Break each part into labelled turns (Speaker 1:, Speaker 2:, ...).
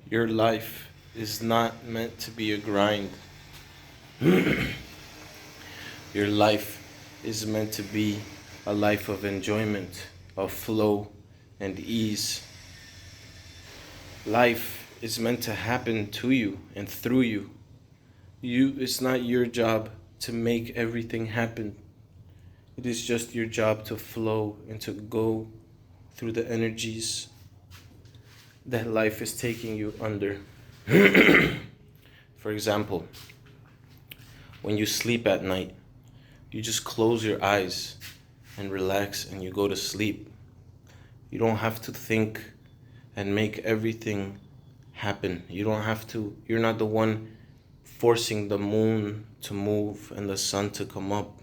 Speaker 1: Your life is not meant to be a grind. Your life is meant to be a life of enjoyment, of flow and ease. Life is meant to happen to you and through you. It's not your job to make everything happen. It is just your job to flow and to go through the energies that life is taking you under. For example, when you sleep at night, you just close your eyes and relax and you go to sleep. You don't have to think and make everything happen. You're not the one forcing the moon to move and the sun to come up.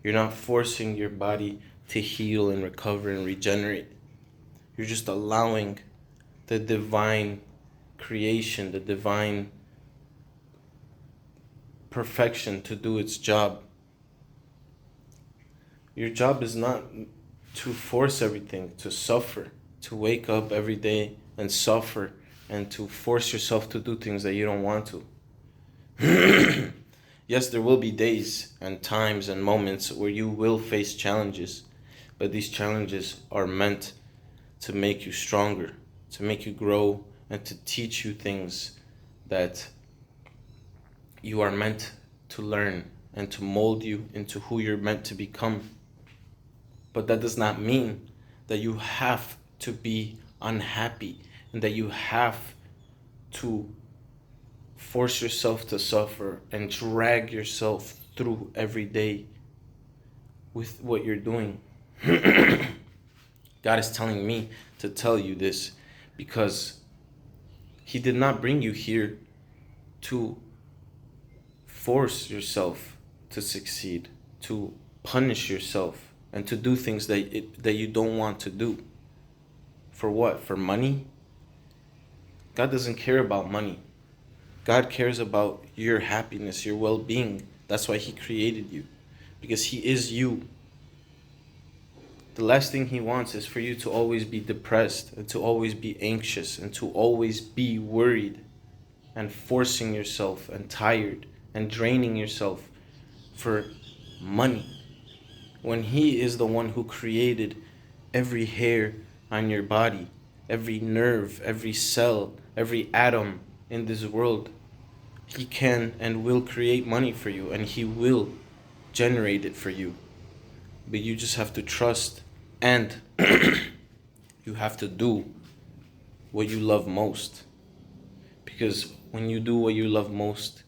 Speaker 1: You're not forcing your body to heal and recover and regenerate. You're just allowing the divine creation, the divine perfection to do its job. Your job is not to force everything, to suffer, to wake up every day and suffer and to force yourself to do things that you don't want to. Yes, there will be days and times and moments where you will face challenges, but these challenges are meant to make you stronger, to make you grow, and to teach you things that you are meant to learn and to mold you into who you're meant to become. But that does not mean that you have to be unhappy and that you have to force yourself to suffer and drag yourself through every day with what you're doing. God is telling me to tell you this because He did not bring you here to force yourself to succeed, to punish yourself, and to do things that you don't want to do. For what? For money? God doesn't care about money. God cares about your happiness, your well-being. That's why He created you, because He is you. The last thing He wants is for you to always be depressed and to always be anxious and to always be worried and forcing yourself and tired and draining yourself for money, when He is the one who created every hair on your body, every nerve, every cell, every atom in this world. He can and will create money for you, and He will generate it for you. But you just have to trust, and you have to do what you love most. Because when you do what you love most,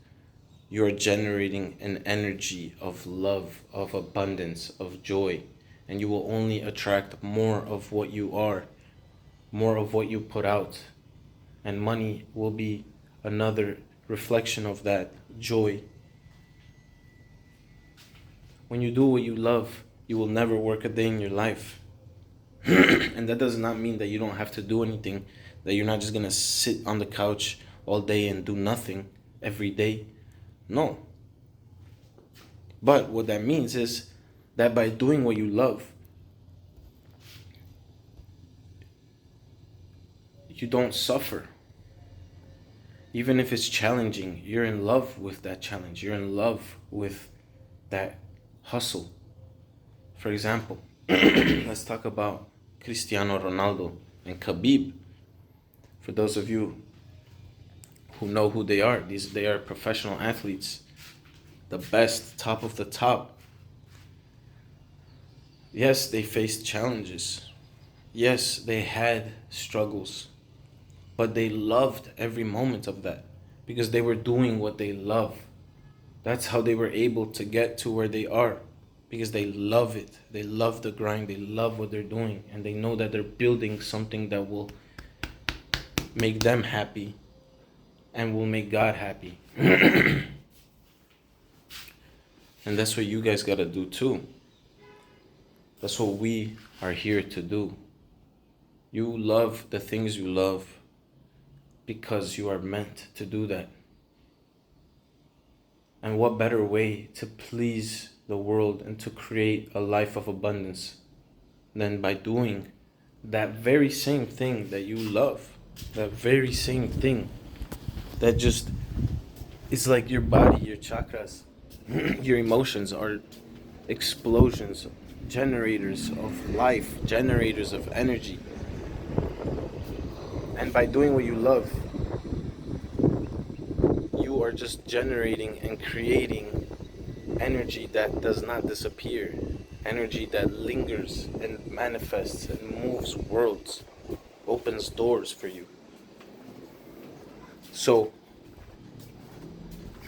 Speaker 1: you're generating an energy of love, of abundance, of joy, and you will only attract more of what you are, more of what you put out. And money will be another reflection of that joy. When you do what you love, you will never work a day in your life. And that does not mean that you don't have to do anything, that you're not just gonna sit on the couch all day and do nothing every day. No. But what that means is that by doing what you love, you don't suffer. Even if it's challenging, you're in love with that challenge. You're in love with that hustle. For example, let's talk about Cristiano Ronaldo and Khabib. For those of you who know who they are, they are professional athletes, the best, top of the top. Yes, they faced challenges. Yes, they had struggles. But they loved every moment of that because they were doing what they love. That's how they were able to get to where they are, because they love it. They love the grind. They love what they're doing. And they know that they're building something that will make them happy and will make God happy. And that's what you guys got to do too. That's what we are here to do. You love the things you love because you are meant to do that. And what better way to please the world and to create a life of abundance than by doing that very same thing that you love? That very same thing that just is like your body, your chakras, your emotions are explosions, generators of life, generators of energy. And by doing what you love, you are just generating and creating energy that does not disappear, energy that lingers and manifests and moves worlds, opens doors for you. So,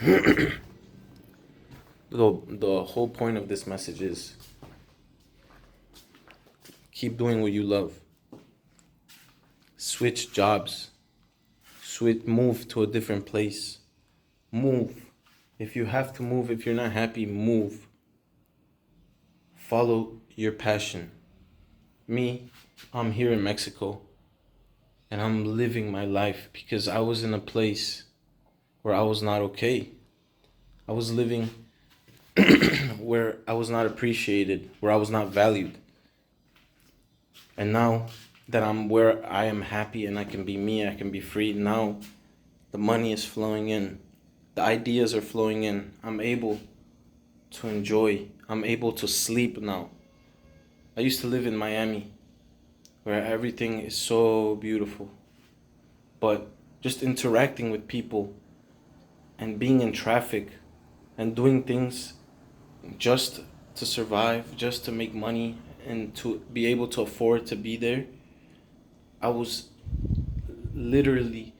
Speaker 1: the whole point of this message is keep doing what you love. Switch jobs. Move to a different place. Move. If you have to move, if you're not happy, move. Follow your passion. Me, I'm here in Mexico and I'm living my life because I was in a place where I was not okay. I was living where I was not appreciated, where I was not valued. And now that I'm where I am happy and I can be me, I can be free, now the money is flowing in. The ideas are flowing in. I'm able to enjoy. I'm able to sleep now. I used to live in Miami where everything is so beautiful. But just interacting with people and being in traffic and doing things just to survive, just to make money and to be able to afford to be there, I was literally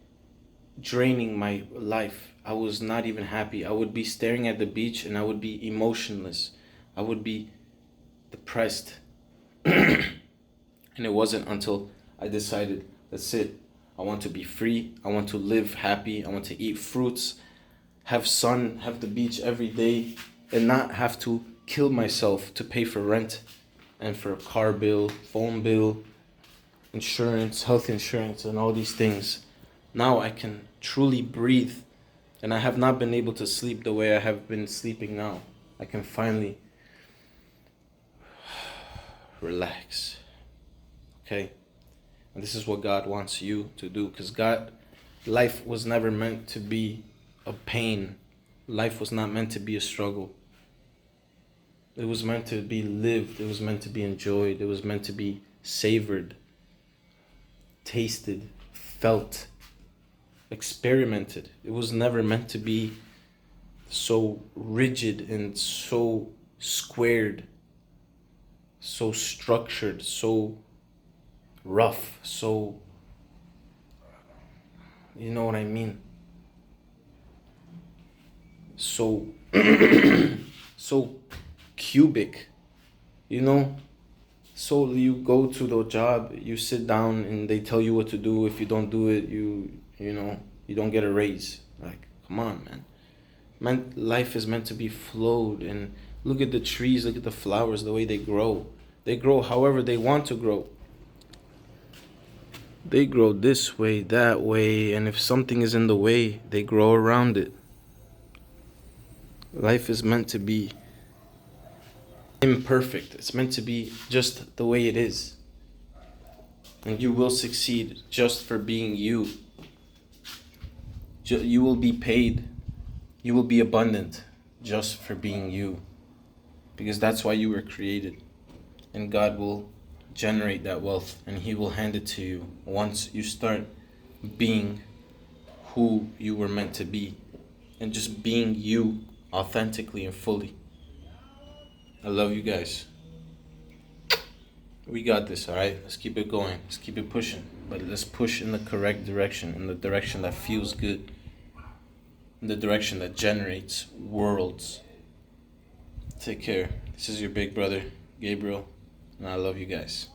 Speaker 1: draining my life. I was not even happy. I would be staring at the beach and I would be emotionless. I would be depressed. And it wasn't until I decided, that's it. I want to be free. I want to live happy. I want to eat fruits, have sun, have the beach every day, and not have to kill myself to pay for rent and for a car bill, phone bill, insurance, health insurance, and all these things. Now I can truly breathe, and I have not been able to sleep the way I have been sleeping now. I can finally relax. Okay? And this is what God wants you to do, because life was never meant to be a pain. Life was not meant to be a struggle. It was meant to be lived. It was meant to be enjoyed. It was meant to be savored, tasted, felt, experimented. It was never meant to be so rigid and so squared, so structured, so rough, so, you know what I mean? So, so cubic, you know? So you go to the job, you sit down and they tell you what to do. If you don't do it, you don't get a raise. Like, come on, man. Life is meant to be flowed, and look at the trees, look at the flowers, the way they grow. They grow however they want to grow. They grow this way, that way, and if something is in the way, they grow around it. Life is meant to be imperfect. It's meant to be just the way it is. And you will succeed just for being you. You will be paid. You will be abundant just for being you. Because that's why you were created. And God will generate that wealth and He will hand it to you once you start being who you were meant to be. And just being you authentically and fully. I love you guys. We got this, alright? Let's keep it going. Let's keep it pushing. But let's push in the correct direction, in the direction that feels good, in the direction that generates worlds. Take care. This is your big brother, Gabriel, and I love you guys.